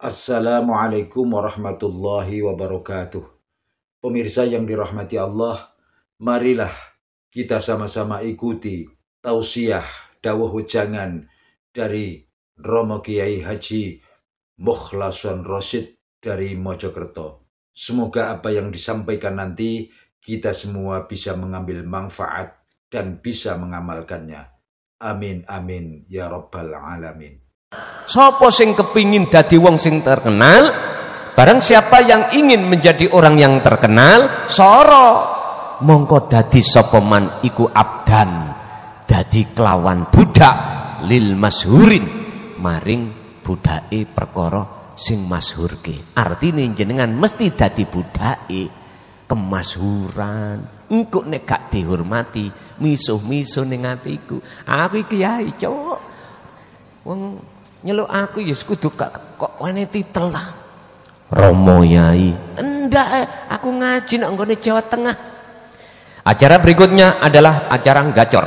Assalamualaikum warahmatullahi wabarakatuh. Pemirsa yang dirahmati Allah, marilah kita sama-sama ikuti tausiah dawuh wejangan dari Romo Kiai Haji Mukhlason Rosyid dari Mojokerto. Semoga apa yang disampaikan nanti kita semua bisa mengambil manfaat dan bisa mengamalkannya. Amin amin ya rabbal alamin. Sopo sing kepingin dadi wong sing terkenal, barang siapa yang ingin menjadi orang yang terkenal, soro mongko dadi sapa man iku abdan, dadi kelawan budak lil mashurin maring budake perkara sing masyhurke. Artine jenengan mesti dadi budake kemasyhuran. Engko nek gak dihormati, misuh-misuh ning atiku. Aku kiai, cuk. Wong nyeluk aku ya kudu kok wene titel lah. Romo Yai. Enggak, aku ngaji nang nggone Jawa Tengah. Acara berikutnya adalah acara gacor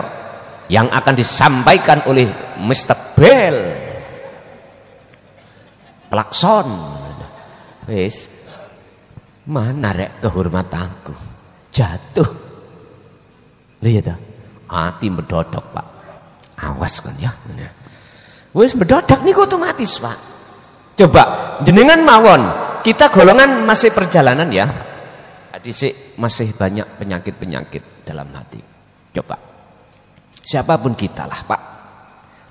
yang akan disampaikan oleh Mr. Bell. Klakson. Wis. Mana rek kehormatanku? Jatuh. Lihat dah. Hati berdodok, Pak. Awas kan ya. Wis bedodak niku otomatis, Pak. Coba jenengan mawon, kita golongan masih perjalanan ya. Dhisik masih banyak penyakit-penyakit dalam hati. Coba. Siapapun kita lah, Pak.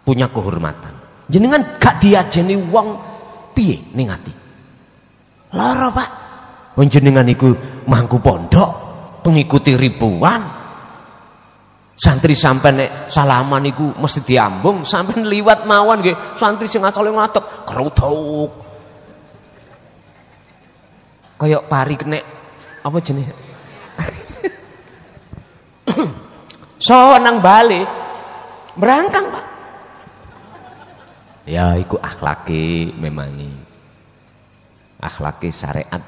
Punya kehormatan. Jenengan gak diajeni wong piye ning ati? Lara, Pak. Wong jenengan iku mangku pondok, pengikuti ribuan. Santri sampai nek salaman iku mesti diambung, sampai liwat mawon nggih santri sing acole ngatek keruduk. Kayak pari kenek apa jenis? So nang bali berangkang, Pak. Ya iku akhlake memangi. Akhlake syariat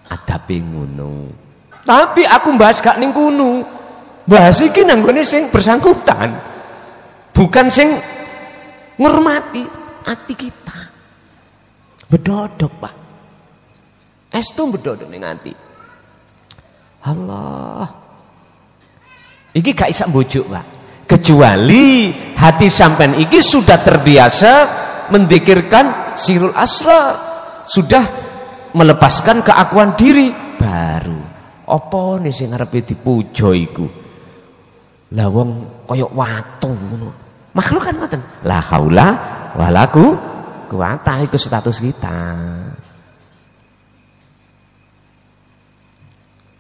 adabe ngono. Tapi aku bahas gak ning kuno. Bahas iki nanggone sing bersangkutan, bukan sing ngurmati hati kita. Bedodok, Pak. Estu bedodok ning ati. Allah. Iki gak isa mbujuk, Pak. Kecuali hati sampean iki sudah terbiasa mendikirkan sirul asrar, sudah melepaskan keakuan diri, baru apa nih sing ngarepe dipuja iku? Lah wong koyok watu ngono. Makhluk kan ngoten. La haula wala quwata iku status kita.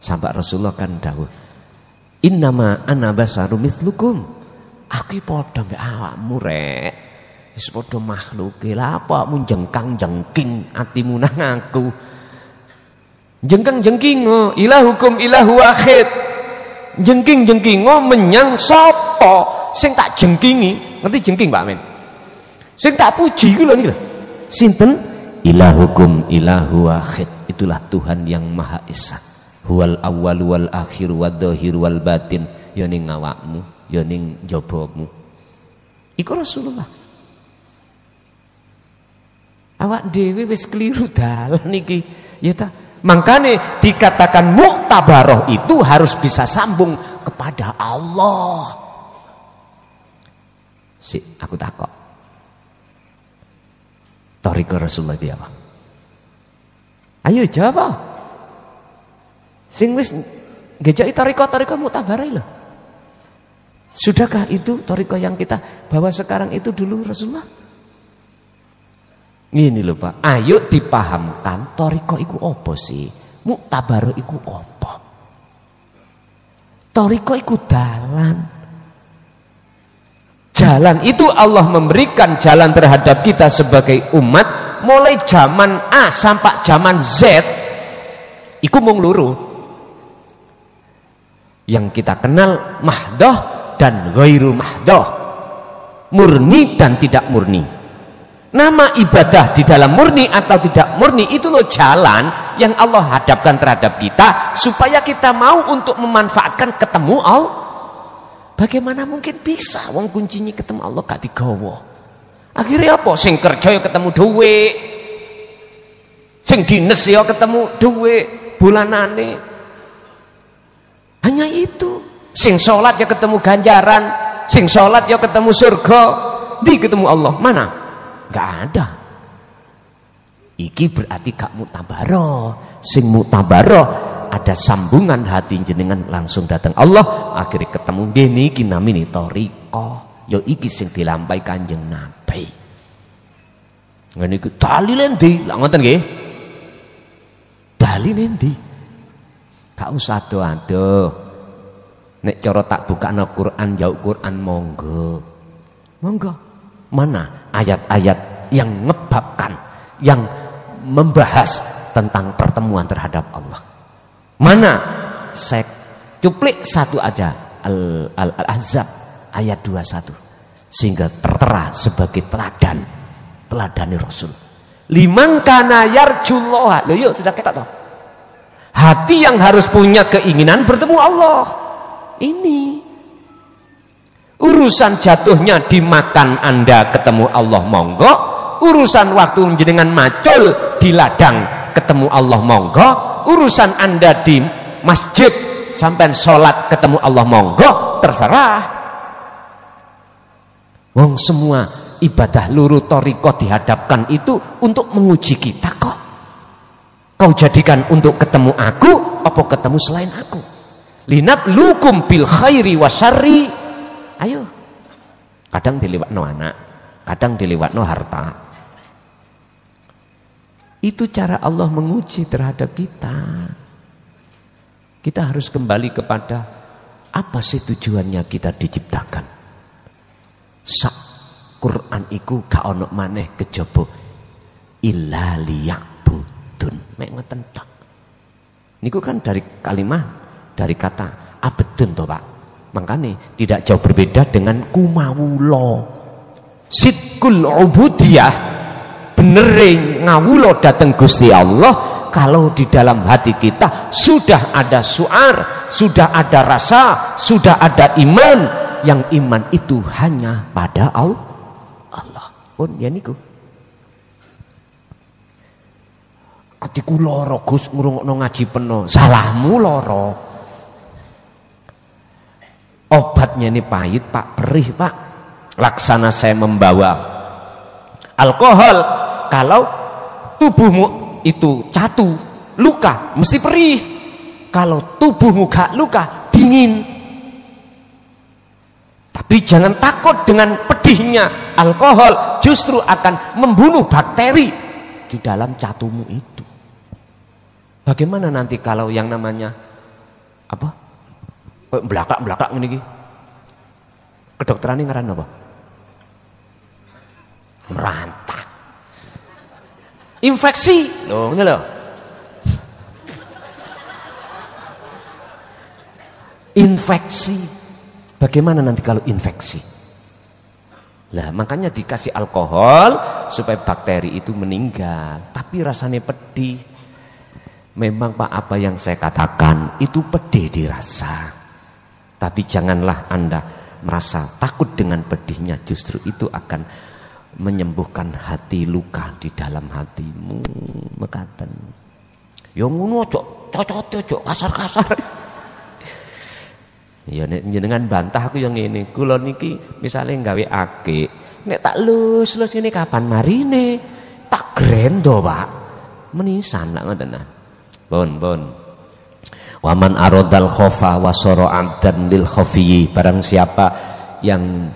Sampai Rasulullah kan dawuh, "Innama ana basarum mithlukum." Aku padha mbek awakmu rek. Wis padha makhluke. Lah apa mun jengkang-jengking atimu nang aku? Jengkang-jengking ilahukum ilahu wahid. Jengking menyang sapa sing tak jengkingi. Ngerti jengking, Pak Men? Sing tak puji ku lho niki lho. Sinten? Ilahukum ilahu wahid. Itulah Tuhan yang Maha Esa. Huwal awwal wal akhir wad dhahir wal batin. Ya ning awakmu, ya ning jabamu. Iku Rasulullah. Awak dhewe wis keliru dalan iki. Ya ta? Makanya dikatakan muktabaroh itu harus bisa sambung kepada Allah. Aku takok. Thariqah Rasulullah itu apa? Ayo jawab. Sing wis ngejaki thariqah muktabarah lho. Sudahkah itu thariqah yang kita bawa sekarang itu dulu Rasulullah? Ini lho Pak, ayo dipahamkan thariqah iku apa sih? Muktabaroh iku apa? Thariqah iku dalan. Jalan itu Allah memberikan jalan terhadap kita sebagai umat mulai zaman A sampai zaman Z. Iku mung loro. Yang kita kenal mahdoh dan ghairu mahdoh. Murni dan tidak murni. Nama ibadah di dalam murni atau tidak murni itu loh jalan yang Allah hadapkan terhadap kita supaya kita mau untuk memanfaatkan ketemu Allah. Bagaimana mungkin bisa wong kuncinya ketemu Allah gak digawa? Akhirnya apa? Sing kerja ya ketemu duit. Sing dines ya ketemu duit bulanane. Hanya itu. Sing sholat ya ketemu ganjaran, sing sholat ya ketemu surga, di ketemu Allah. Mana? Gak ada. Iki berarti gak mutabaroh. Sing mutabaroh ada sambungan hati jenengan langsung datang Allah, akhirnya ketemu gini iki namine thariqah. Ya iki sing dilampahi Kanjeng Nabi. Ngene iku dalile ndi? Lah ngoten nggih. Dalile ndi? Gak usah ado-ado. Nek cara tak bukakno Quran ya Quran monggo. Monggo. Mana ayat-ayat yang ngebabkan, yang membahas tentang pertemuan terhadap Allah? Mana? Saya cuplik satu aja, Al-Ahzab ayat 21, sehingga tertera sebagai teladani Rasul. Liman kana yarjullaha. Loh yuk sudah ketok toh. Hati yang harus punya keinginan bertemu Allah. Ini urusan jatuhnya dimakan Anda ketemu Allah monggo, urusan waktu jenengan macul di ladang ketemu Allah monggo, urusan Anda di masjid sampai sholat ketemu Allah monggo, terserah. Wong semua ibadah luru thariqah dihadapkan itu untuk menguji kita kok. Kau jadikan untuk ketemu aku apa ketemu selain aku? Linablukum bil khairi wasyarri. Ayo. Kadang dilewatno anak, kadang dilewatno harta. Itu cara Allah menguji terhadap kita. Kita harus kembali kepada apa sih tujuannya kita diciptakan. Sak Quran iku gak ono maneh kejaba illa liya'budun. Mek ngoten tok. Niku kan dari kalimat, dari kata abdun toh Pak. Makanya tidak jauh berbeda dengan kumawulo. Sidqul ubudiyah, benering ngawulo dateng Gusti Allah. Kalau di dalam hati kita sudah ada suar, sudah ada rasa, sudah ada iman. Yang iman itu hanya pada Allah. Pun ya niku. Atiku loro Gus ngrungokno ngaji peno. Salahmu loro. Obatnya ini pahit Pak, perih Pak. Laksana saya membawa alkohol. Kalau tubuhmu itu catu, luka, mesti perih. Kalau tubuhmu gak luka, dingin. Tapi jangan takut dengan pedihnya alkohol, justru akan membunuh bakteri di dalam catumu itu. Bagaimana nanti kalau yang namanya apa? Belakak ngene iki. Kedokteran ngaran apa? Merantak. Infeksi. Loh, ngene lho. Infeksi. Bagaimana nanti kalau infeksi? Lah, makanya dikasih alkohol supaya bakteri itu meninggal, tapi rasanya pedih. Memang Pak, apa yang saya katakan itu pedih dirasa. Tapi janganlah Anda merasa takut dengan pedihnya, justru itu akan menyembuhkan hati luka di dalam hatimu. Mekaten. Ya ngono cocok kasar-kasar. Ya nek jenengan bantah aku yang ngene. Kula niki misale gawe akik, nek tak lus ngene kapan marine? Tak grendo, Pak. Menisan lak ngoten nah. Pun. Waman arodal khofa wasoro abdan lil khofiyi. Barang siapa yang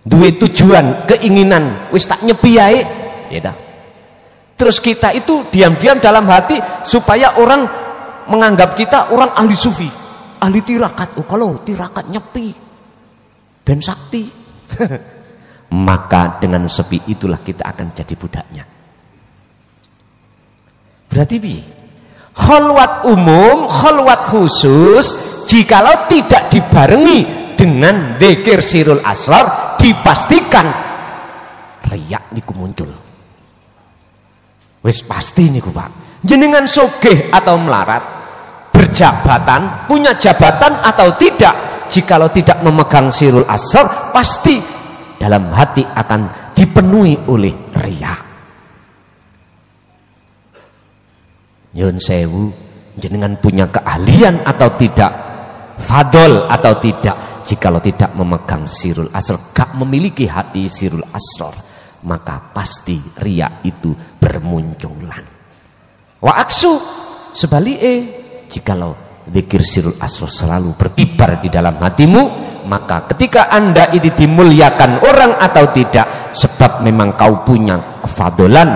duwe tujuan, keinginan wis tak nyepi ae, ya dah. Terus kita itu diam-diam dalam hati supaya orang menganggap kita orang ahli sufi, ahli tirakat. Oh, kalau tirakat nyepi ben sakti. Maka dengan sepi itulah kita akan jadi budaknya. Berarti bi khalwat umum, khalwat khusus, jikalau tidak dibarengi dengan dzikir sirul asrar, dipastikan riak niku muncul. Wis pasti niku Pak. Jenengan sogeh atau melarat, berjabatan, punya jabatan atau tidak, jikalau tidak memegang sirul asrar, pasti dalam hati akan dipenuhi oleh riak. Nyun sewu, jenengan punya keahlian atau tidak, fadol atau tidak, jikalau tidak memegang sirul asrar, gak memiliki hati sirul asrar, maka pasti riya itu bermunculan. Wa aksu, sebaliknya, jikalau zikir sirul asrar selalu berkibar di dalam hatimu, maka ketika Anda itu dimuliakan orang atau tidak, sebab memang kau punya kefadolan,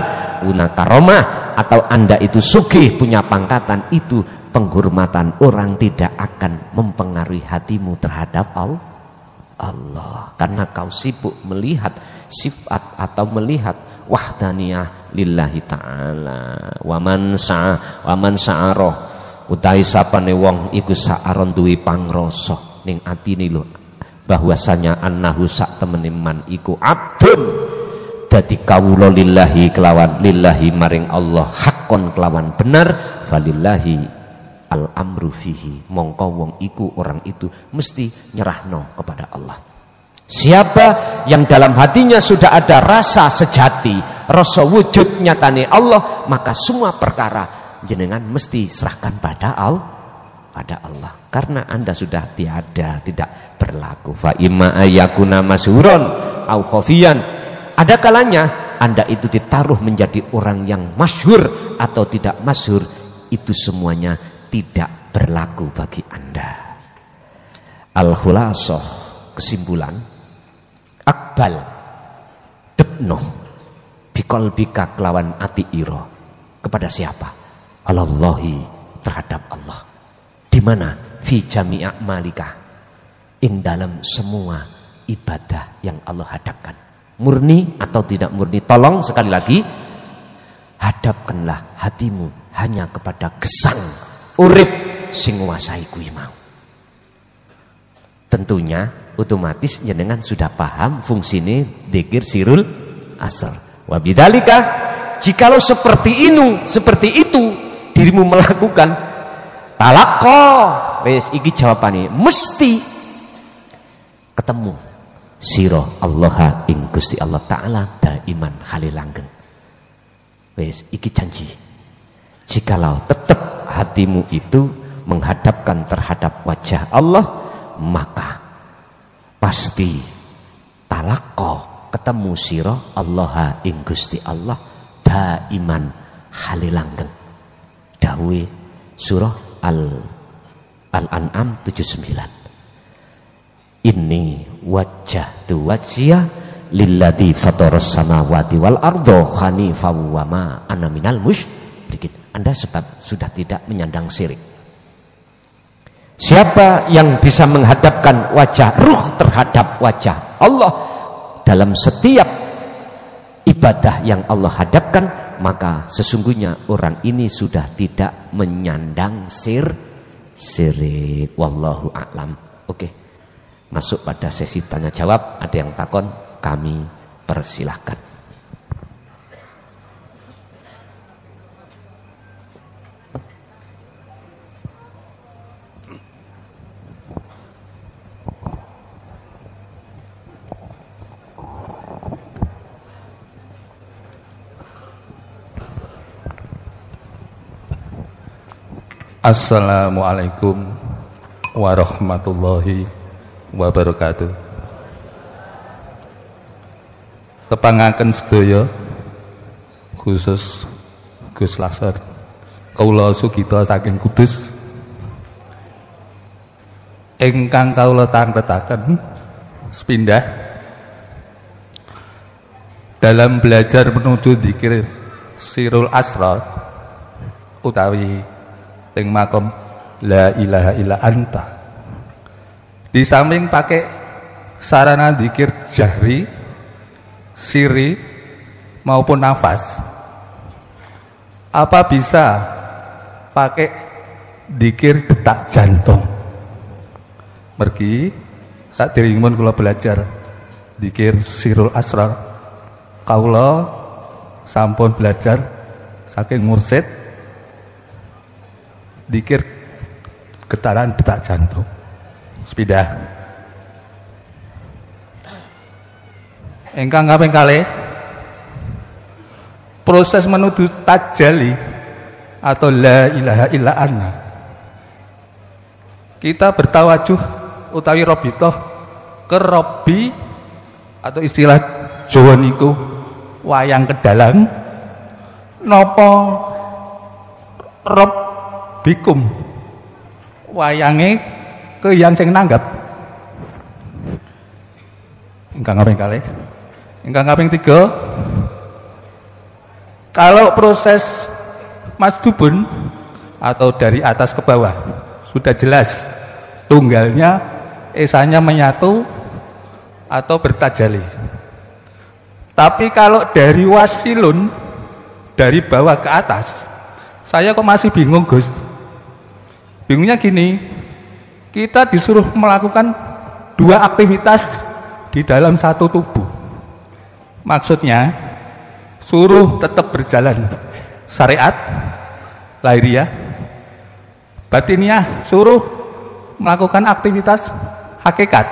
una karomah, atau Anda itu sugih punya pangkatan, itu penghormatan orang tidak akan mempengaruhi hatimu terhadap Allah, karena kau sibuk melihat sifat atau melihat wahdaniyah lillahi ta'ala. Waman sa'aroh utawi sapane wong iku sa'aron duwe pangrasa ning atine lho, bahwasanya annahu sak temene man iku abdun, dadi kawula lillahi kelawan lillahi maring Allah, hakon kelawan benar, falillahi al amru fihi, mongko wong iku orang itu mesti nyerahno kepada Allah. Siapa yang dalam hatinya sudah ada rasa sejati, rasa wujud nyatane Allah, maka semua perkara jenengan mesti serahkan pada Allah, karena Anda sudah tiada, tidak berlaku. Fa imma ayakuna masyhuron au khafiyan, ada kalanya Anda itu ditaruh menjadi orang yang masyhur atau tidak masyhur, itu semuanya tidak berlaku bagi Anda. Al-khulasah, kesimpulan, akbal debno biqalbika kelawan ati ira, kepada siapa? Allahi, terhadap Allah. Di mana? Fi jami'a malika, ing dalam semua ibadah yang Allah hadapkan. Murni atau tidak murni, tolong sekali lagi, hadapkanlah hatimu hanya kepada gesang urip sing nguasai kuwi mau. Tentunya otomatis jenengan sudah paham fungsine dzikir sirul asar. Wa bidzalika, jikalau seperti itu dirimu melakukan talaqqa, wis iki jawabane mesti ketemu sira Allah ing Gusti Allah taala daiman khalil langgeng. Wis iki janji. Jikalau tetap hatimu itu menghadapkan terhadap wajah Allah, maka pasti talaqqa, ketemu sira Allah ing Gusti Allah daiman khalil langgeng. Dawuhe surah Al-An'am 79. Inni wajjahtu wajhiya lilladzi fataras samawati wal arda hanifan wa ma ana minal musyrikin. Anda sebab sudah tidak menyandang syirik. Siapa yang bisa menghadapkan wajah ruh terhadap wajah Allah dalam setiap ibadah yang Allah hadapkan, maka sesungguhnya orang ini sudah tidak menyandang syirik. Wallahu a'lam. Oke, masuk pada sesi tanya jawab. Ada yang takon, kami persilahkan. Assalamualaikum warahmatullahi wabarakatuh. Kepangaken sedaya, khusus Gus Laksar kawula sugita saking Kudus, ingkang kawula tangkletaken sepindah dalam belajar menuju dzikir sirul asrar utawi teng makom la ilaha illa anta. Di samping pakai sarana dzikir jahri, siri maupun nafas, apa bisa pakai dzikir detak jantung? Mergi saderengipun kula belajar dzikir sirul asrar, kawula sampun belajar saking mursid dzikir getaran detak jantung. Sepidah ingkang kaping kalih, proses menuju tajalli atau la ilaha illa anna. Kita bertawajuh utawi robitoh ke Robbi atau istilah Jawa niku wayang kedalang nopo Robbikum wayange ke yang sing nanggap. Ingkang kaping kalih. Ingkang kaping 3, kalau proses masdubun atau dari atas ke bawah sudah jelas tunggalnya esanya menyatu atau bertajali. Tapi kalau dari wasilun dari bawah ke atas, saya kok masih bingung, Gus. Bingungnya gini, kita disuruh melakukan 2 aktivitas di dalam satu tubuh. Maksudnya suruh tetap berjalan syariat lahiriah, batiniah suruh melakukan aktivitas hakikat.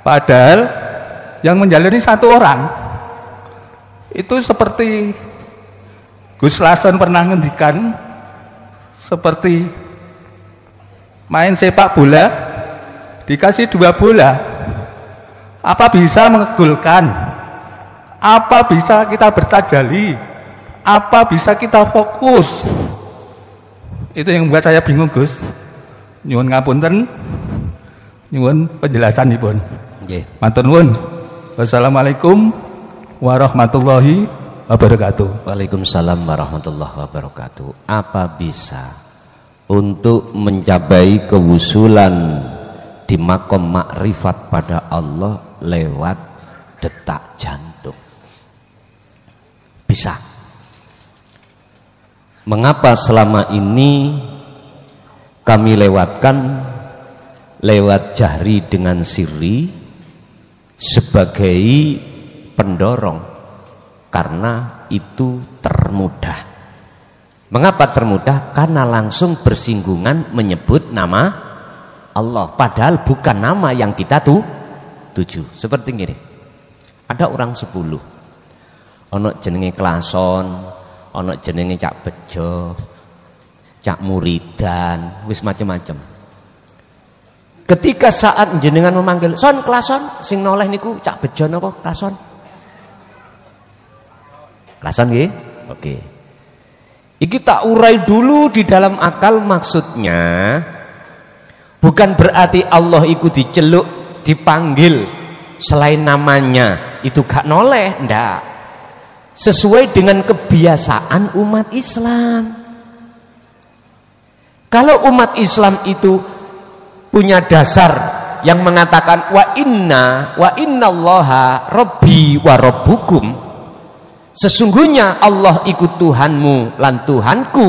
Padahal yang menjalani satu orang. Itu seperti Gus Lason pernah ngendikan, seperti main sepak bola dikasih 2 bola, apa bisa mengegulkan? Apa bisa kita bertajali? Apa bisa kita fokus? Itu yang membuat saya bingung, Gus. Nyuwun ngapunten, nyuwun penjelasanipun. Nggih. Matur nuwun. Wassalamualaikum warahmatullahi wabarakatuh. Waalaikumsalam warahmatullahi wabarakatuh. Apa bisa untuk mencapai kewusulan di makom makrifat pada Allah lewat detak jantung? Bisa. Mengapa selama ini kami lewatkan lewat jahri dengan sirri sebagai pendorong? Karena itu termudah. Mengapa termudah? Karena langsung bersinggungan menyebut nama Allah, padahal bukan nama yang kita tuju. Seperti ini, ada orang 10, ono jenenge Klason, ono jenenge Cak Bejo, Cak Muridan, wis macem-macem. Ketika saat jenengan memanggil Son Klason, sing noleh niku Cak Bejo napa Klason? Klason nggih? Oke. Iki tak urai dulu di dalam akal, maksudnya bukan berarti Allah iku diceluk, dipanggil selain namanya itu gak noleh, ndak. Sesuai dengan kebiasaan umat Islam. Kalau umat Islam itu punya dasar yang mengatakan wa innallaha rabbi wa rabbukum, sesungguhnya Allah ikut Tuhanmu lan Tuhanku,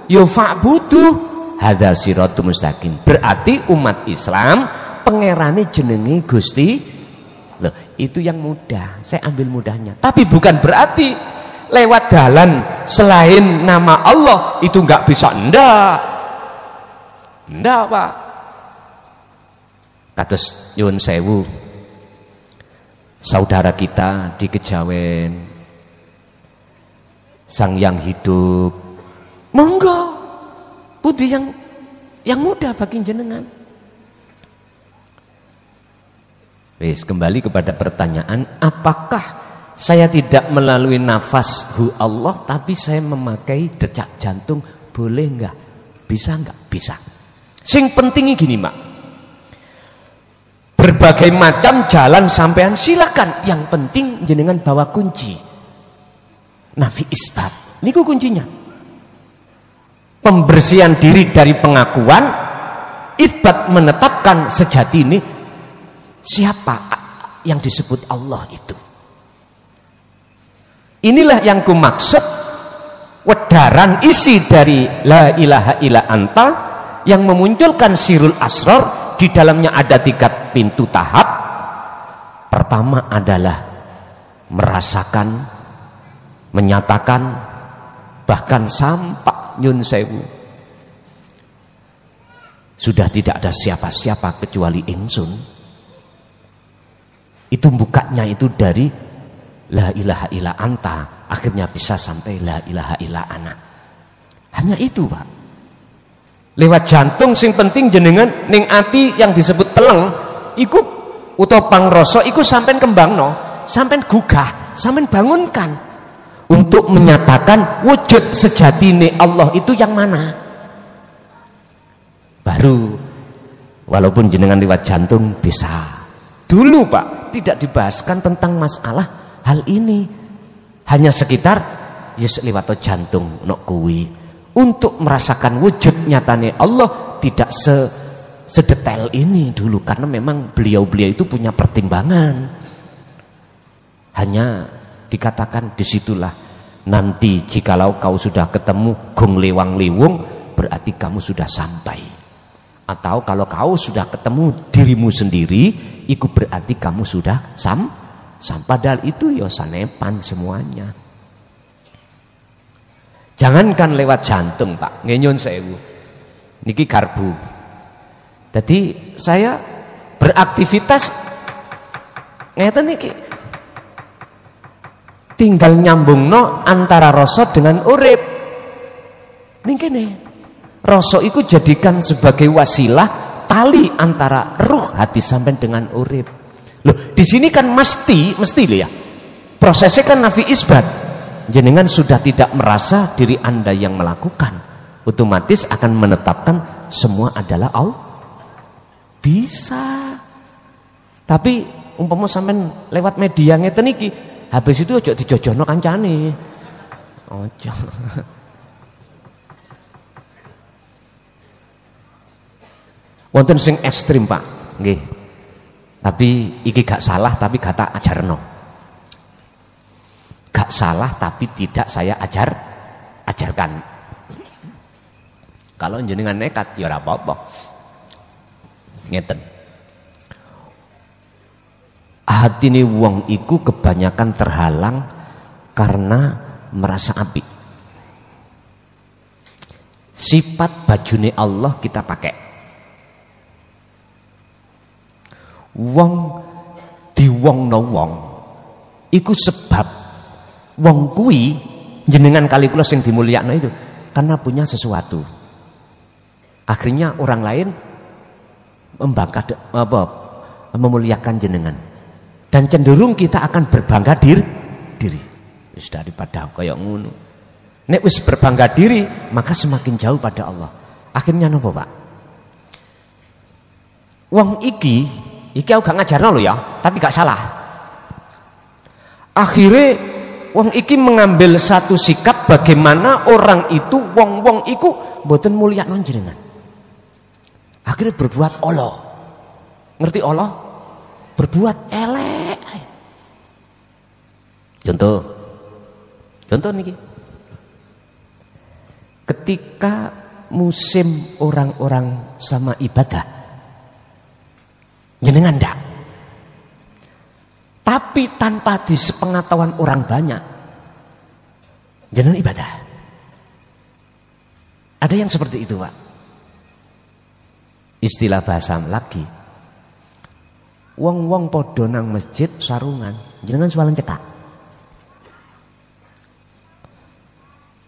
ya fa'budu hadza siratul mustaqim. Berarti umat Islam pangerane jenenge Gusti. Loh, itu yang mudah, saya ambil mudahnya. Tapi bukan berarti lewat jalan selain nama Allah itu nggak bisa. Ndak Pak. Kados nyuwun sewu, saudara kita di Kejawen, sang yang hidup, monggo budi yang mudah bagi jenengan. Wis, kembali kepada pertanyaan, apakah saya tidak melalui nafas hu Allah tapi saya memakai detak jantung, boleh enggak? Bisa enggak? Bisa. Sing pentingnya gini, Mak, berbagai macam jalan sampean silakan, yang penting jenengan bawa kunci nafi isbat, niku kuncinya. Pembersihan diri dari pengakuan, isbat menetapkan sejati ini siapa yang disebut Allah itu. Inilah yang kumaksud wedaran isi dari la ilaha illa anta yang memunculkan sirul asrar. Di dalamnya ada 3 pintu tahap. Pertama adalah merasakan, menyatakan, bahkan sampai nyun sewu, sudah tidak ada siapa-siapa kecuali ingsun. Itu bukanya itu dari la ilaha illa anta, akhirnya bisa sampai la ilaha illa ana. Hanya itu, Pak. Lewat jantung sing penting jenengan ning ati yang disebut teleng iku utawa pangrasa iku sampean kembangno, sampean gugah, sampean bangunkan untuk menyatakan wujud sejatine Allah itu yang mana. Baru walaupun jenengan lewat jantung bisa. Dulu Pak tidak dibahaskan tentang masalah hal ini. Hanya sekitar yes lewat jantung nok kuwi. Untuk merasakan wujud nyatane Allah tidak sedetail ini dulu, karena memang beliau-beliau itu punya pertimbangan. Hanya dikatakan disitulah nanti jikalau kau sudah ketemu gong lewang liwung berarti kamu sudah sampai. Atau kalau kau sudah ketemu dirimu sendiri, itu berarti kamu sudah sampai. Padahal itu ya sanepan semuanya. Jangankan lewat jantung Pak, ngenyun sewu. Niki garbu. Jadi saya beraktivitas ngeten niki. Tinggal nyambungno antara rasa dengan urip. Niki nih. Rasa iku jadikan sebagai wasilah tali antara ruh hati sampai dengan urip. Loh, di sini kan mesti loh ya. Prosesnya kan nafi isbat. Jenengan sudah tidak merasa diri Anda yang melakukan, otomatis akan menetapkan semua adalah Allah. Bisa. Tapi umpama sampean lewat media ngeten iki, habis itu ojo dijojono kancane. Ojo. Wonten sing ekstrim Pak, nggih. Tapi iki gak salah tapi gak tak ajarno. Gak salah tapi tidak saya ajarkan. Kalau jenengan nekat ya ora apa-apa. Ngeten. Hatine wong iku kebanyakan terhalang karena merasa apik. Sifat bajune Allah kita pakai. Wong diwongno wong iku sebab wong kuwi jenengan kali kula sing dimulyakno itu karena punya sesuatu. Akhirnya orang lain memuliakan jenengan dan cenderung kita akan berbangga diri. Wis daripada kaya ngono. Nek wis berbangga diri maka semakin jauh pada Allah. Akhirnya nopo Pak? Wong iki aku gak ngajarno lho ya, tapi gak salah. Akhirnya wong iki mengambil satu sikap bagaimana orang itu wong-wong iku mboten mulyakno jenengan. Akhirnya berbuat Allah. Ngerti Allah? Berbuat elek. Contoh niki. Ketika musim orang-orang sama ibadah jenengan ndak. Tapi tanpa disepengetahuan orang banyak jenengan ibadah. Ada yang seperti itu Pak. Istilah bahasa lagi. Wong-wong podo nang masjid sarungan, jenengan suwalan cekak.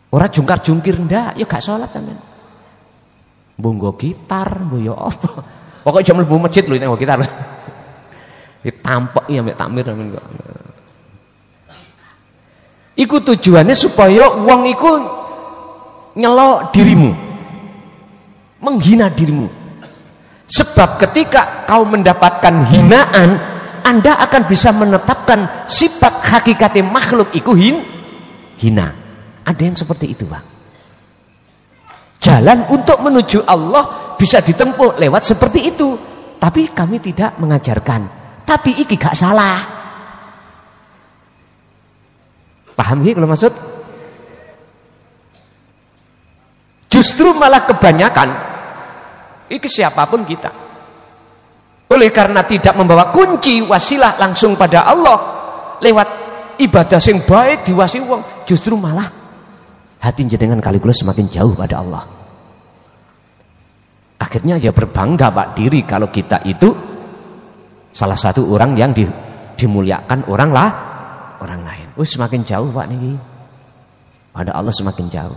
Ora jungkar-jungkir ndak, ya gak salat sampean. Mbunggo gitar, mboyo apa. Pokoknya jam mlebu masjid lho nek gitar. Ditampek ya mek takmir men kok. Iku tujuannya supaya wong iku nyelok dirimu. Menghina dirimu. Sebab ketika kau mendapatkan hinaan, Anda akan bisa menetapkan sifat hakikatnya makhluk iku hina. Ada yang seperti itu, Pak. Jalan untuk menuju Allah bisa ditempuh lewat seperti itu. Tapi kami tidak mengajarkan. Tapi iki gak salah. Paham gak kalau maksud? Justru malah kebanyakan iki siapapun kita. Oleh karena tidak membawa kunci wasilah langsung pada Allah lewat ibadah sing baik diwasi wong, justru malah hati jenengan kali kula semakin jauh pada Allah. Akhirnya ya berbangga Pak diri kalau kita itu salah satu orang yang dimuliakan orang lain. Semakin jauh Pak niki. Pada Allah semakin jauh.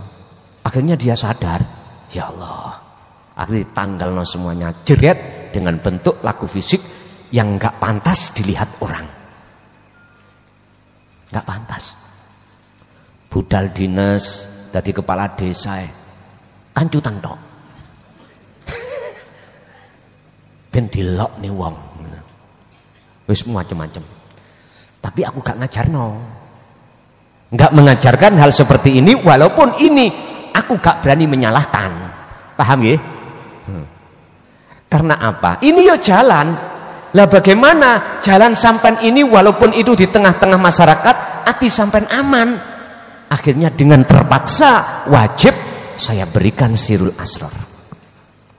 Akhirnya dia sadar, ya Allah. Akhirnya tanggalno semuanya jeret dengan bentuk laku fisik yang enggak pantas dilihat orang. Enggak pantas. Budal dinas dadi kepala desa kancutan tok. Ben dilokne wong. Wis macam-macam. Tapi aku gak ngajarno. Enggak mengajarkan hal seperti ini walaupun ini aku gak berani menyalahkan. Paham nggih? Karena apa? Ini ya jalan. Lah bagaimana jalan sampean ini walaupun itu di tengah-tengah masyarakat ati sampean aman. Akhirnya dengan terpaksa wajib saya berikan sirul asrar.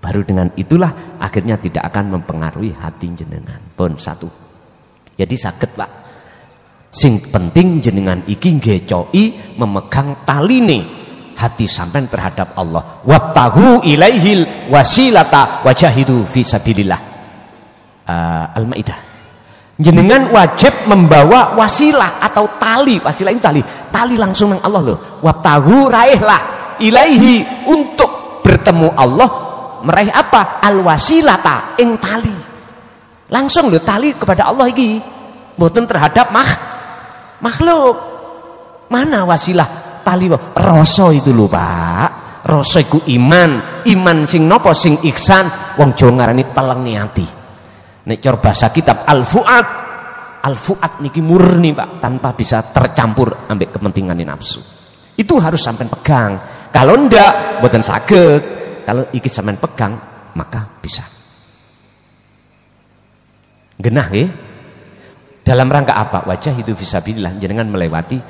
Baru dengan itulah akhirnya tidak akan mempengaruhi hati jenengan. Pun satu. Jadi sakit Pak. Sing penting jenengan iki ngecoi memegang taline hati sampean terhadap Allah. Wabtahu ilaihil wasilata wajahidu fi sabilillah. Al-Maidah. Jenengan wajib membawa wasilah atau tali. Wasilah ini tali langsung nang Allah loh. Wabtahu raihlah ilaihi untuk bertemu Allah. Meraih apa? Al-wasilata ing tali. Langsung loh tali kepada Allah iki. Mboten terhadap makhluk. Mana wasilah tali rasa itu lho Pak. Rasa iku iman sing napa sing ihsan wong Jawa ngarani telenge ati. Nek cara bahasa kitab al-fuad niki murni Pak, tanpa bisa tercampur ambek kepentingan nafsu. Itu harus sampean pegang. Kalau ndak mboten saged. Kalau iki sampean pegang maka bisa. Genah nggih. Dalam rangka apa? Wajah itu fisabilillah jenengan melewati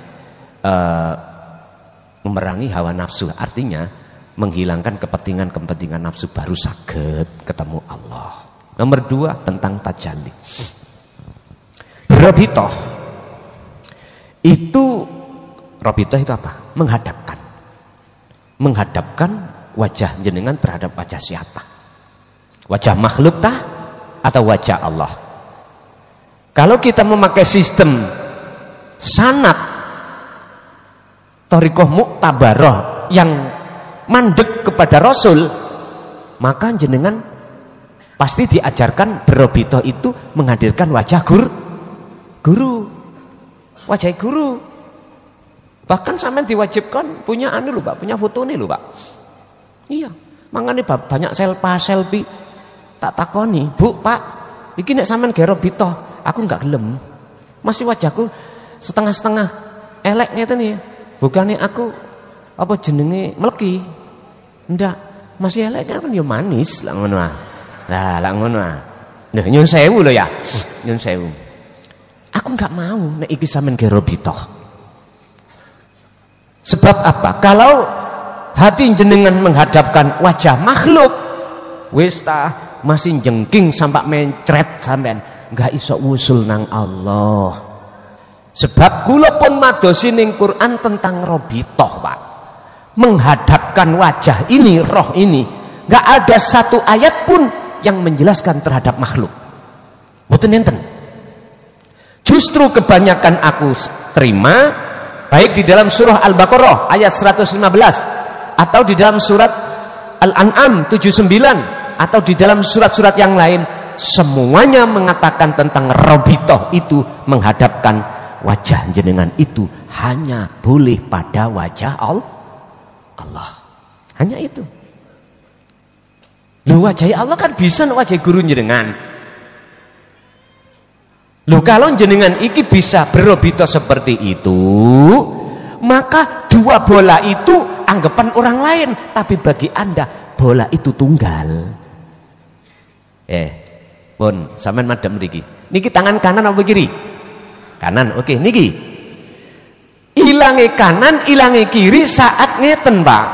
memerangi hawa nafsu. Artinya menghilangkan kepentingan nafsu baru saged ketemu Allah. Nomor 2 tentang tajalli. Robitoh itu apa? Menghadapkan wajah jenengan terhadap wajah siapa? Wajah makhluk tah atau wajah Allah? Kalau kita memakai sistem sanad thariqah muktabarah yang mandek kepada Rasul, maka jenengan pasti diajarkan berobito itu menghadirkan wajah guru. Wajah guru. Bahkan sampean diwajibkan punya anu lho Pak, punya foto nih lho Pak. Iya, mangane banyak selfie. Tak takoni, "Bu, Pak, iki nek sampean gawe robito, aku enggak gelem. Masih wajahku setengah-setengah elek ngeten ya. Bukannya aku apa jenenge meleki. Ndak, masih elek kan ya manis lah ngono ah. Lah ngono ah. Nah, nyun sewu lho ya. Nyun sewu. Aku enggak mau nek iki sampean gawe robito. Sebab apa? Kalau hati jenengan menghadapkan wajah makhluk, wis ta masih jengking sampai mencret sampean enggak iso wusul nang Allah. Sebab kula pun madosi ning Quran tentang robitoh Pak. Menghadapkan wajah ini, roh ini, enggak ada satu ayat pun yang menjelaskan terhadap makhluk. Mboten enten. Justru kebanyakan aku terima baik di dalam surah Al-Baqarah ayat 115 atau di dalam surat Al-An'am 79 atau di dalam surat-surat yang lain, semuanya mengatakan tentang robitoh itu menghadapkan wajah jenengan itu hanya boleh pada wajah Allah. Hanya itu. Loh, wajah Allah kan bisa wajah guru jenengan. Loh, kalau jenengan iki bisa berobito seperti itu, maka dua bola itu anggapan orang lain, tapi bagi Anda bola itu tunggal. Pun sampean madam mriki. Niki tangan kanan apa kiri? Kanan. Oke, niki. Ilange kanan, ilange kiri saat ngeten, Pak.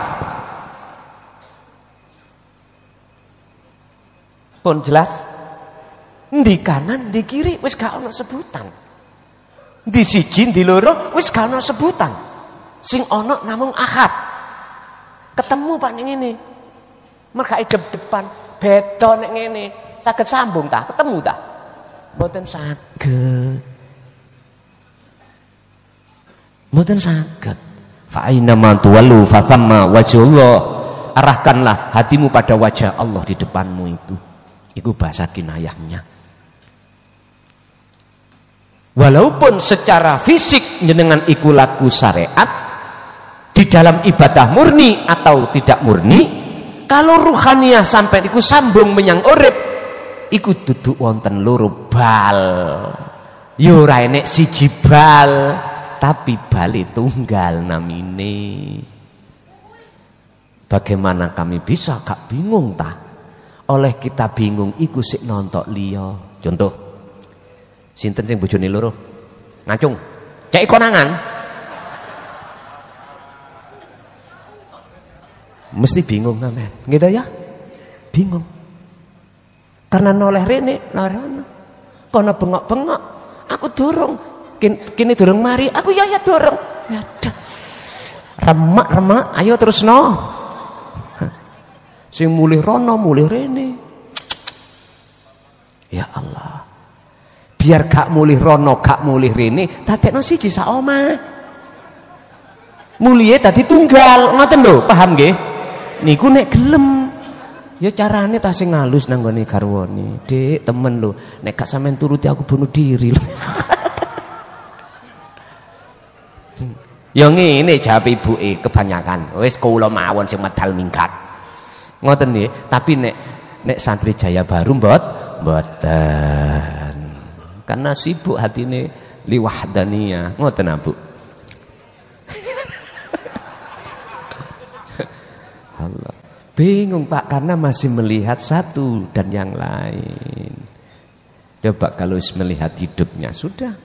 Pun jelas? Di kanan, di kiri wis gak ono sebutan. Di siji, di loro wis gak ono sebutan. Sing ono namung ahad. Ketemu Pak ning ngene. Mergae depan, beda nek ngene. Saged sambung ta? Ketemu ta? Mboten saged. Mboten saged. Fa aina ma tuwallu fa thamma wajhullah. Arahkanlah hatimu pada wajah Allah di depanmu itu. Itu bahasa kinayahnya. Walaupun secara fisik jenengan iku laku syariat, di dalam ibadah murni atau tidak murni, kalau ruhaniyah sampai iku sambung menyang urip, iku duduk wonten loro bal. Yo ora enek siji bal, tapi bali tunggal namine. Bagaimana kami bisa gak bingung ta? Oleh kita bingung iku sik nontok liya. Contoh, sinten sing bojone loro? Ngacung. Cek konangan. Mesti bingung sampean. Gitu ya? Bingung. Karena noleh rene, noleh ono. Kono bengok-bengok. Aku dorong. Kini dorong mari. Aku ya dorong. Ya dah. Remak-remak, ayo terus no. Sing mulih rono, mulih rene. Ya Allah. Biar gak mulih rono, gak mulih rene, dadekno siji sak omah. Mulihe dadi tunggal, ngoten lho, paham nggih? Niku nek gelem. Ya carane ta sing halus nang nggone garwane. Dik, temen lho, nek gak sampean turuti aku bunuh diri lho. Ya ngene jawab ibuke kebanyakan. Wis kula mawon sing medal minggat. Ngoten nggih, tapi nek santri Jaya Baru mboten. Karena sibuk hatine liwahdaniyah. Ngoten Bu. Allah. Bingung Pak karena masih melihat satu dan yang lain. Coba kalau melihat hidupnya sudah.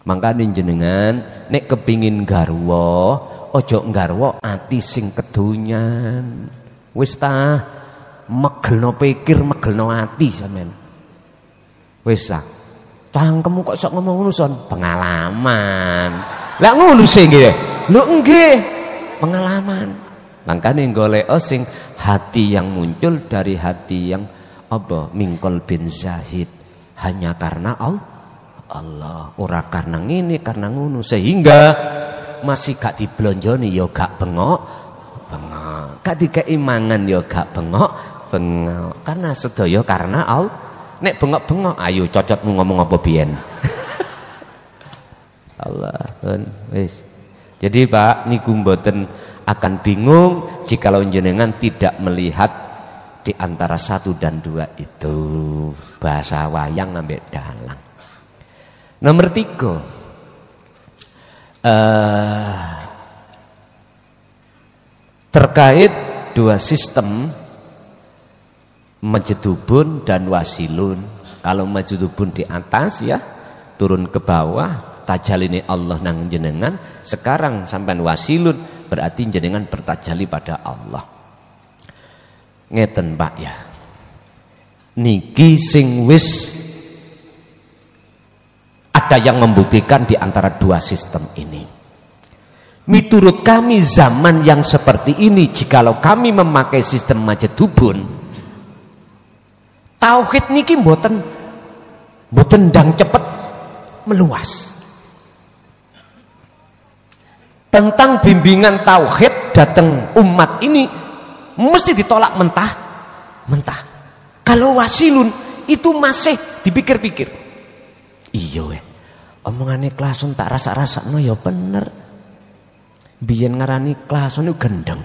Makanya jenengan nek kepingin garwa, ojo nggarwa ati sing kedonyan. Wis ta megelno pikir, megelno ati sampean. Wis ta. Cangkemmu kok sok ngomong ngono son? Pengalaman. Lah ngono sih nggih. Lho nggih, pengalaman. Makane golek sing hati yang muncul dari hati yang apa? Mingkol bin Zahid. Hanya karena Allah, ora karena ngene, karena ngono sehingga masih gak diblonjoni ya gak bengok. Gak dikei mangan ya gak bengok. Karena sedaya karena Allah. Nek bengok-bengok ayo cocotmu ngomong apa biyen. Allah wis. Jadi Pak niku mboten akan bingung jikalau jenengan tidak melihat di antara satu dan dua itu. Bahasa wayang ambek dalang. Nomor 3. Terkait dua sistem majdzubun dan wasilun. Kalau majdzubun di atas ya, turun ke bawah, tajalini Allah nang jenengan. Sekarang sampai wasilun berarti jenengan bertajali pada Allah. Ngeten Pak ya. Niki sing wis ada yang membuktikan di antara dua sistem ini. Miturut kami zaman yang seperti ini, jikalau kami memakai sistem majdzubun, tauhid niki mboten ndang cepet meluas. Tentang bimbingan tauhid datang umat ini mesti ditolak mentah. Kalau wasilun itu masih dipikir-pikir. Iya omongane klason tak rasa-rasakno ya bener. Biyen ngarani klason itu gendeng.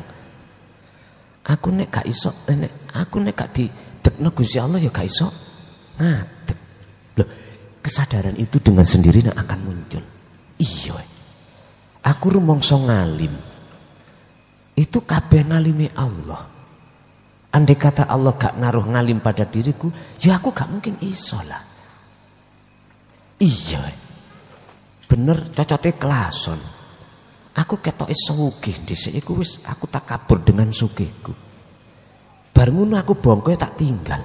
Aku nek gak iso, aku nek gak didekno Gusti Allah ya gak iso ngadeg. Loh, kesadaran itu dengan sendirinya akan muncul. Iya. Aku rumangsa ngalim. Itu kabeh ngalime Allah. Andai kata Allah gak naruh ngalim pada diriku, ya aku gak mungkin iso lah. Iya. Bener cocote klason. Aku ketoke sugih dhisik iku wis aku takabur dengan sugihku. Bar ngono aku bongkoe tak tinggal.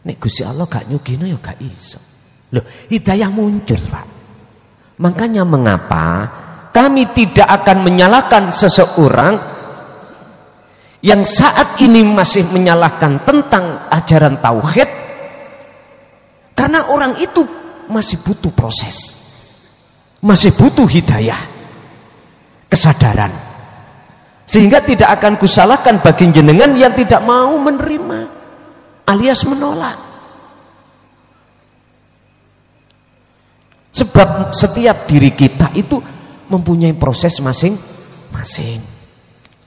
Nek Gusti Allah gak nyugihno ya gak iso. Loh, hidayah muncul, Pak. Makanya mengapa kami tidak akan menyalahkan seseorang yang saat ini masih menyalahkan tentang ajaran tauhid, karena orang itu masih butuh proses, masih butuh hidayah. kesadaran. Sehingga tidak akan kusalahkan bagi jenengan yang tidak mau menerima alias menolak. Sebab setiap diri kita itu mempunyai proses masing-masing.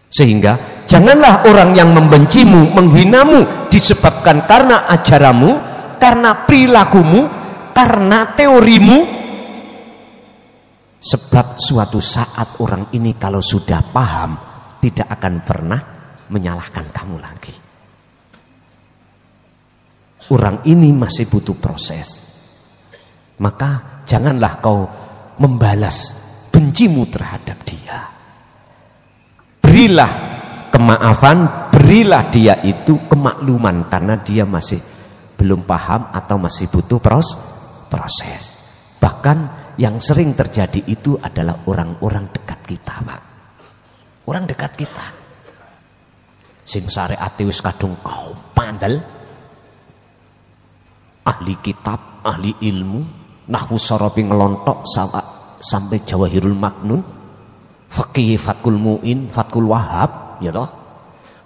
Sehingga janganlah orang yang membencimu, menghinamu disebabkan karena ajaranmu, karena perilakumu, karena teorimu. Sebab suatu saat orang ini kalau sudah paham tidak akan pernah menyalahkan kamu lagi. Orang ini masih butuh proses. Maka janganlah kau membalas bencimu terhadap dia. Berilah kemaafan, berilah dia itu kemakluman karena dia masih belum paham atau masih butuh proses. Bahkan yang sering terjadi itu adalah orang-orang dekat kita, Pak. Orang dekat kita. Sing syariate wis kadung kau pandel. Ahli kitab, ahli ilmu, nahwu sorobi ngelontok sampai Jawahirul Maknun, Fakih Fatkul Mu'in, Fatkul Wahab, ya toh.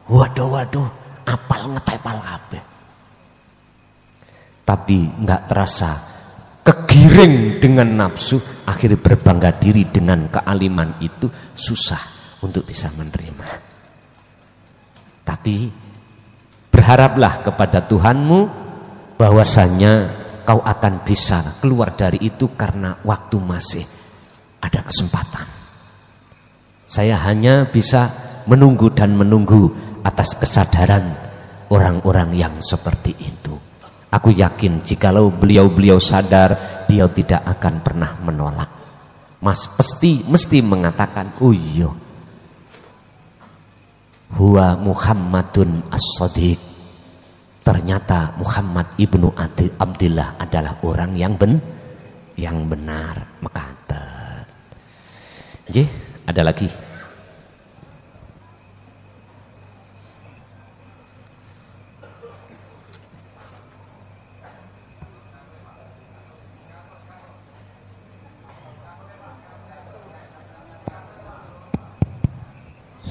Waduh, apal ngetepal kabeh. Tapi enggak terasa kegiring dengan nafsu, akhirnya berbangga diri dengan kealiman itu susah untuk bisa menerima. Tapi berharaplah kepada Tuhanmu bahwasanya kau akan bisa keluar dari itu karena waktu masih ada kesempatan. Saya hanya bisa menunggu dan menunggu atas kesadaran orang-orang yang seperti itu. Aku yakin jikalau beliau-beliau sadar, dia tidak akan pernah menolak. Mas mesti mengatakan, oh iya, huwa Muhammadun as-Sadiq. Ternyata Muhammad ibnu Abdillah adalah orang yang benar. Mekata. Nggih, ada lagi.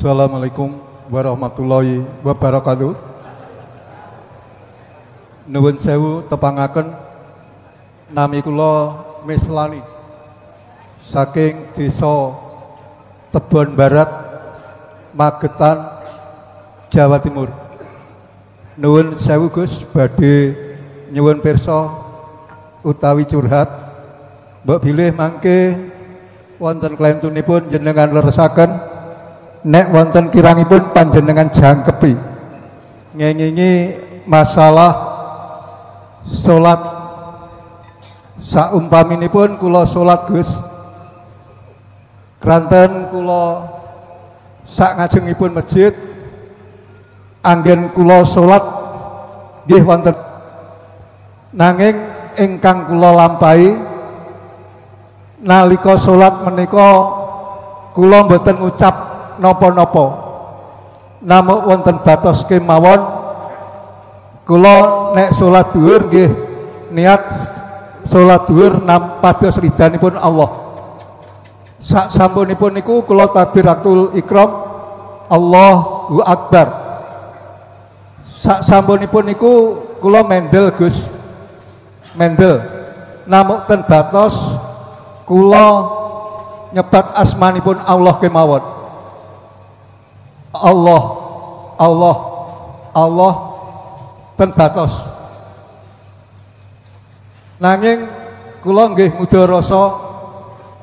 Assalamualaikum warahmatullahi wabarakatuh. Nuwun sewu tepangaken, nami kula Mislani saking desa Tebon Barat, Magetan, Jawa Timur. Nuwun sewu Gus, badhe nyuwun pirsa utawi curhat. Mbok bilih mangke wonten klentunipun jenengan leresaken. Nek wonten kirangipun panjenengan jangkepi ngengingi masalah salat. Saumpaminipun kula salat Gus, kranten kula sak ngajengipun masjid anggen kula salat nggih wonten, nanging ingkang kula lampahi nalika salat menika kula mboten ngucap napa-napa, namung wonten batos kemawon kula nek salat dhuwur nggih niat salat dhuwur pados ridhanipun Allah. Sak sampunipun niku kula takbiratul ikram Allahu Akbar. Sak sampunipun niku kula mendel Gus, mendel namung ten batos kula nyebat asmanipun Allah kemawon. Allah ten batos. Nanging kula nggih mudha rasa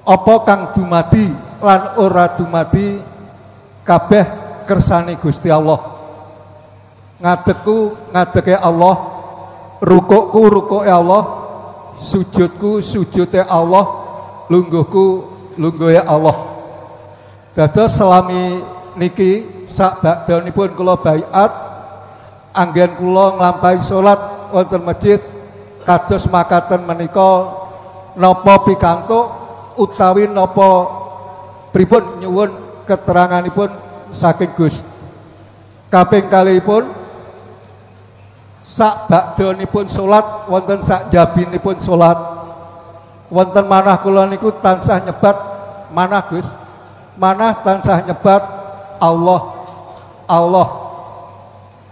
apa kang dumadi lan ora dumadi kabeh kersane Gusti Allah. Ngadegku ngadege Allah, rukukku rukuke Allah, sujudku sujude Allah, lungguhku lungguhe Allah. Dados selami niki sak bakdanipun kula baiat anggen kula nglampahi salat wonten masjid kados makaten menika napa pikantuk utawi napa pripun nyuwun keteranganipun saking Gus. Kaping kalihipun sak bakdanipun salat wonten sak jabinipun salat wonten manah kula niku tansah nyebat manah Gus, manah tansah nyebat Allah Allah.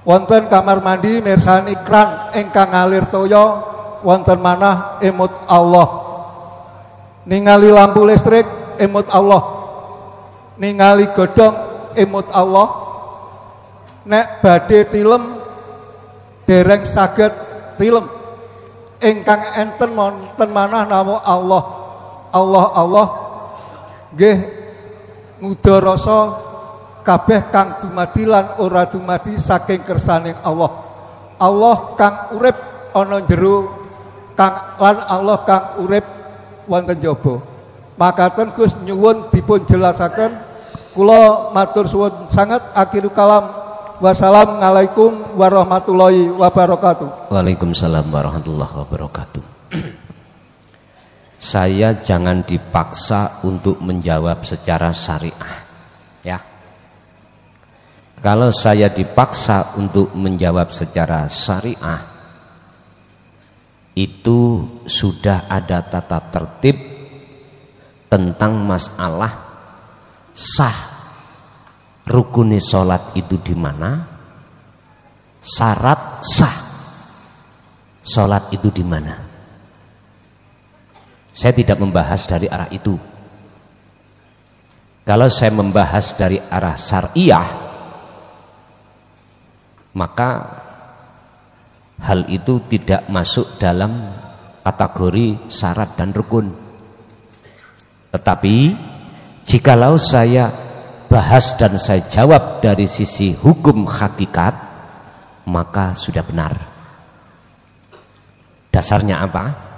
Wonten kamar mandi mirsani kran ingkang ngalir toya wonten manah emut Allah. Ningali lampu listrik emut Allah. Ningali godhong emut Allah. Nek badhe tilem dereng saged tilem ingkang enten wonten manah nama Allah Allah Allah nggih ngudha rasa kabeh kang dumadi lan ora dumadi saking kersaning Allah Allah kang urip ana jero kang lan Allah kang urip wonten jaba. Makaten Gus nyuwun dipun jelasaken. Kula matur suwun sanget. Akhirul kalam. Wassalamualaikum warahmatullahi wabarakatuh. Waalaikumsalam warahmatullahi wabarakatuh. Saya jangan dipaksa untuk menjawab secara syariah, ya. Kalau saya dipaksa untuk menjawab secara syariah, itu sudah ada tata tertib tentang masalah sah rukuni sholat itu di mana, syarat sah sholat itu di mana. Saya tidak membahas dari arah itu. Kalau saya membahas dari arah syariah, maka hal itu tidak masuk dalam kategori syarat dan rukun. Tetapi jikalau saya bahas dan saya jawab dari sisi hukum hakikat, maka sudah benar. Dasarnya apa?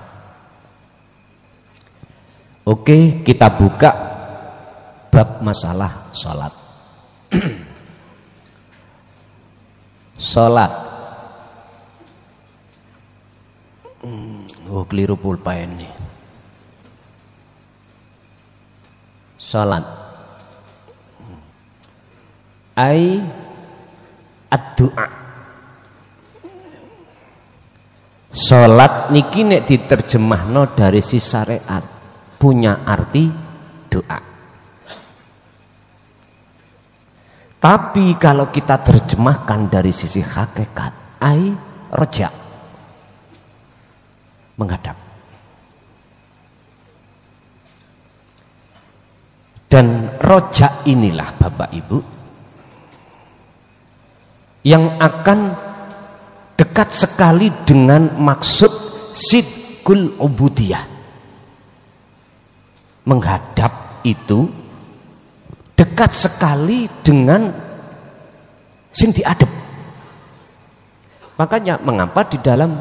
Oke, kita buka bab masalah sholat. Sholat. Oh, keliru pulpa ini. Sholat. Ai ad-du'a. Salat niki nek diterjemahno dari sisi syariat punya arti doa. Tapi kalau kita terjemahkan dari sisi hakikat, ai roja, menghadap. Dan roja inilah Bapak Ibu yang akan dekat sekali dengan maksud sidqul ubudiyah. Menghadap itu dekat sekali dengan sing diadep. Makanya mengapa di dalam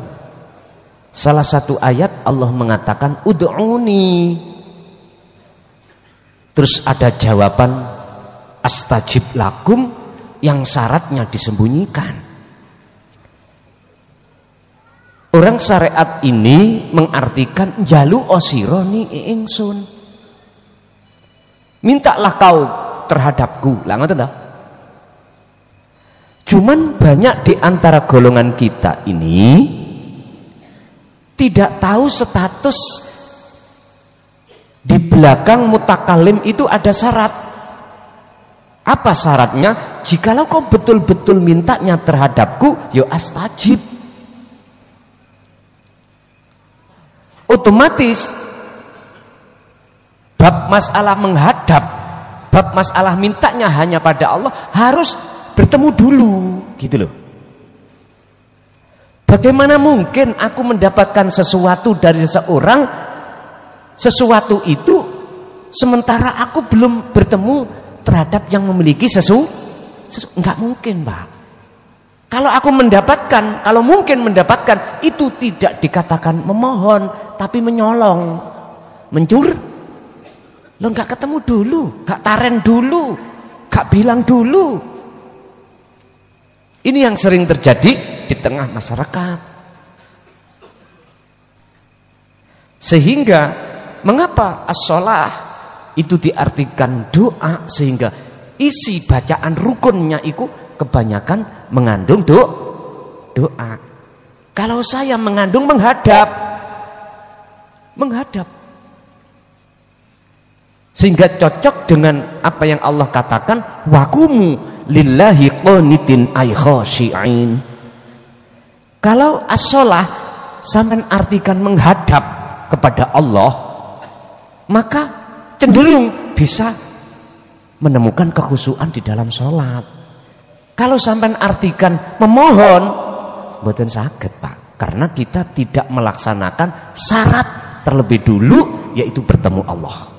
salah satu ayat Allah mengatakan ud'uni, terus ada jawaban astajib lakum yang syaratnya disembunyikan. Orang syariat ini mengartikan jalu osironi ingsun, mintalah kau terhadapku. Lah ngoten ta? Cuman banyak di antara golongan kita ini tidak tahu status di belakang mutakalim itu ada syarat. Apa syaratnya? Jikalau kau betul-betul mintanya terhadapku, ya astajib. Otomatis bab masalah menghadap, bab masalah mintanya hanya pada Allah harus bertemu dulu, gitu loh. Bagaimana mungkin aku mendapatkan sesuatu dari seseorang, sesuatu itu sementara aku belum bertemu terhadap yang memiliki enggak mungkin, Pak. Kalau aku mendapatkan, kalau mungkin mendapatkan, itu tidak dikatakan memohon, tapi menyolong, mencur. Lo enggak ketemu dulu, enggak taren dulu, enggak bilang dulu. Ini yang sering terjadi di tengah masyarakat. Sehingga mengapa as-shalah itu diartikan doa, sehingga isi bacaan rukunnya itu kebanyakan mengandung doa. Kalau saya mengandung menghadap. sehingga cocok dengan apa yang Allah katakan, waqumu lillahi qanitin ay khashi'in. Kalau as-shalah sampean artikan menghadap kepada Allah, maka cenderung bisa menemukan kekhusyuan di dalam sholat. Kalau sampean artikan memohon, mboten saged Pak, karena kita tidak melaksanakan syarat terlebih dulu, yaitu bertemu Allah.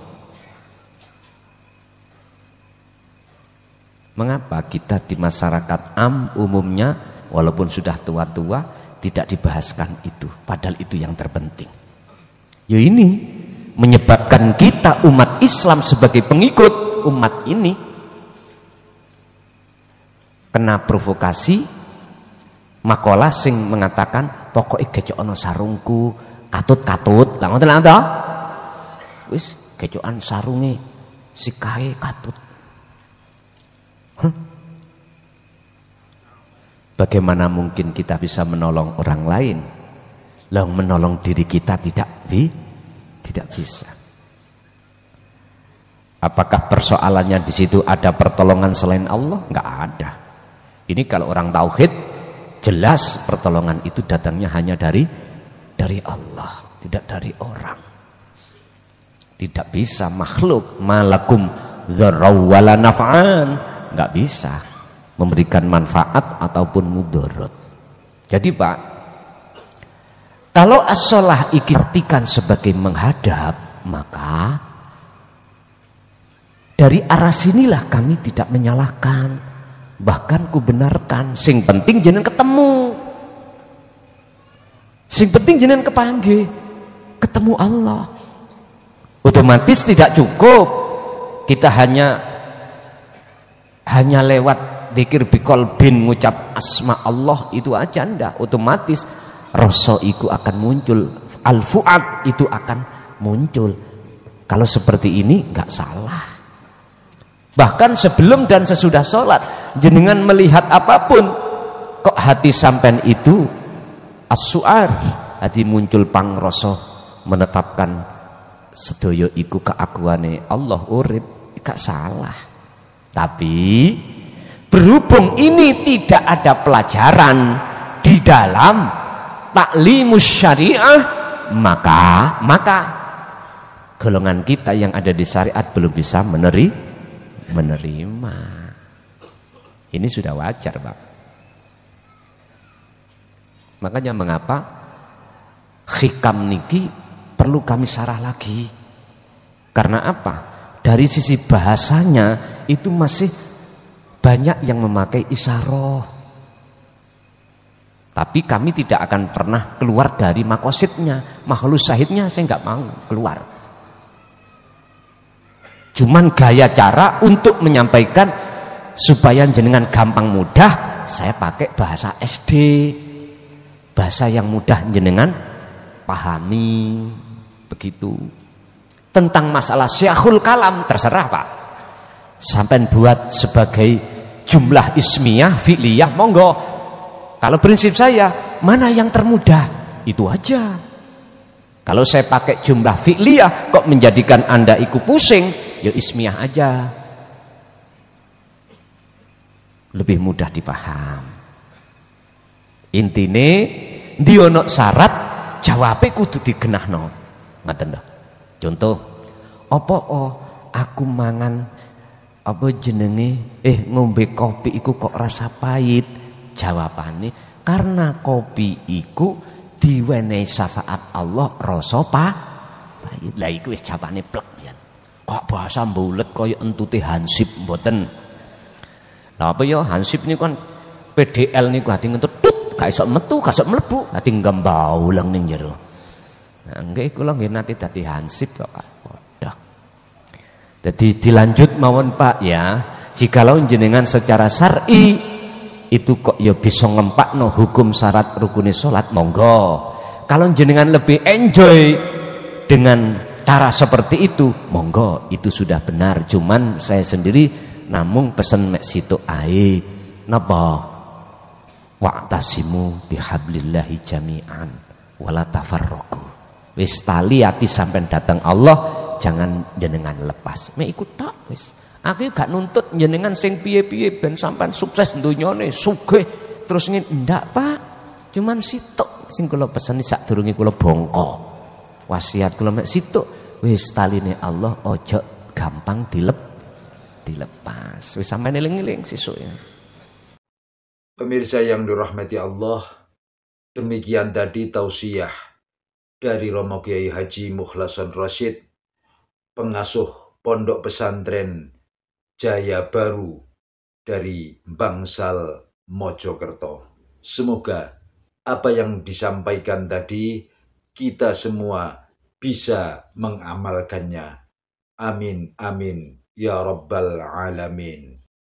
Mengapa kita di masyarakat umumnya walaupun sudah tua-tua tidak dibahaskan itu, padahal itu yang terpenting. Ya ini menyebabkan kita umat Islam sebagai pengikut umat ini kena provokasi makalah sing mengatakan pokoknya gecok ono sarungku katut-katut. Lah ngoten lho. Wis gecokan sarunge sikahe katut. Bagaimana mungkin kita bisa menolong orang lain? Lalu menolong diri kita tidak bisa. Apakah persoalannya di situ ada pertolongan selain Allah? Enggak ada. Ini kalau orang tauhid jelas pertolongan itu datangnya hanya dari Allah, tidak dari orang. Tidak bisa makhluk malakum dzarra wala naf'an, enggak bisa memberikan manfaat ataupun mudarat. Jadi Pak, kalau as-shalah diartikan sebagai menghadap, maka dari arah sinilah kami tidak menyalahkan, bahkan kubenarkan. Sing penting jenengan ketemu, sing penting jenengan kepanggih, ketemu Allah. Otomatis tidak cukup kita hanya lewat dzikir biqalbin, ngucap asma Allah itu aja, ndak. Otomatis rasa iku akan muncul, al-fuad itu akan muncul. Kalau seperti ini enggak salah. Bahkan sebelum dan sesudah sholat, jenengan melihat apapun, kok hati sampean itu as-su'ar, hati muncul pangrasa menetapkan sedaya iku keaguane Allah urip, enggak salah. Tapi berhubung ini tidak ada pelajaran di dalam taklimus syariah, maka golongan kita yang ada di syariat belum bisa menerima. Ini sudah wajar Pak. Makanya mengapa hikam niki perlu kami sarah lagi. Karena apa? Dari sisi bahasanya itu masih banyak yang memakai isyarah, tapi kami tidak akan pernah keluar dari makosidnya, makhluk syahidnya saya nggak mau keluar. Cuman gaya cara untuk menyampaikan supaya jenengan gampang mudah, saya pakai bahasa SD, bahasa yang mudah jenengan pahami, begitu. Tentang masalah syakhul kalam terserah Pak, sampai buat sebagai jumlah ismiyah, fi'liyah, monggo. Kalau prinsip saya, mana yang termudah, itu aja. Kalau saya pakai jumlah fi'liyah, kok menjadikan Anda ikut pusing, ya ismiyah aja. Lebih mudah dipaham. Intine, diono syarat, jawabnya kudu digenahno. Ngaten lho. Contoh, apa aku mangan apa jenenge ngombe kopi iku kok rasa pahit? Jawabane karena kopi iku diwenehi syafaat Allah rasa pahit. Lah iku wis jawabane plek ya. Kok bahasa mbulet kaya entute Hansip mboten. Lah apa ya Hansip niku kan PDL niku ati ngentut tut, gak iso metu, gak iso mlebu, ati ngembaulang ning jero. Nah, nggih kula nggih nate dadi Hansip kok Pak. Jadi dilanjut mawon Pak ya. Jikalau jenengan secara syar'i itu kok ya bisa ngempakno hukum syarat rukune salat, monggo. Kalau jenengan lebih enjoy dengan cara seperti itu, monggo, itu sudah benar. Cuman saya sendiri namung pesen mek situ ae. Napa? Wa'tasimu bihablillahi jami'an wala tafarraqu. Wis tali ati sampean datang Allah, jangan jenengan lepas. Mek iku tok wis. Aku gak nuntut jenengan sing piye-piye ben sampean sukses dunyane, sugih terus ngene ndak, Pak. Cuman sitok sing kula peseni sadurunge kula bongko. Wasiat kula mek sitok wis taline Allah ojo gampang dilepas. Wis sampean eling-eling sesuk ya. Pemirsa yang dirahmati Allah, demikian tadi tausiah dari Romo Kiai Haji Mukhlason Rasyid, pengasuh Pondok Pesantren Jaya Baru dari Bangsal Mojokerto. Semoga apa yang disampaikan tadi kita semua bisa mengamalkannya. Amin, amin, ya Rabbal Alamin.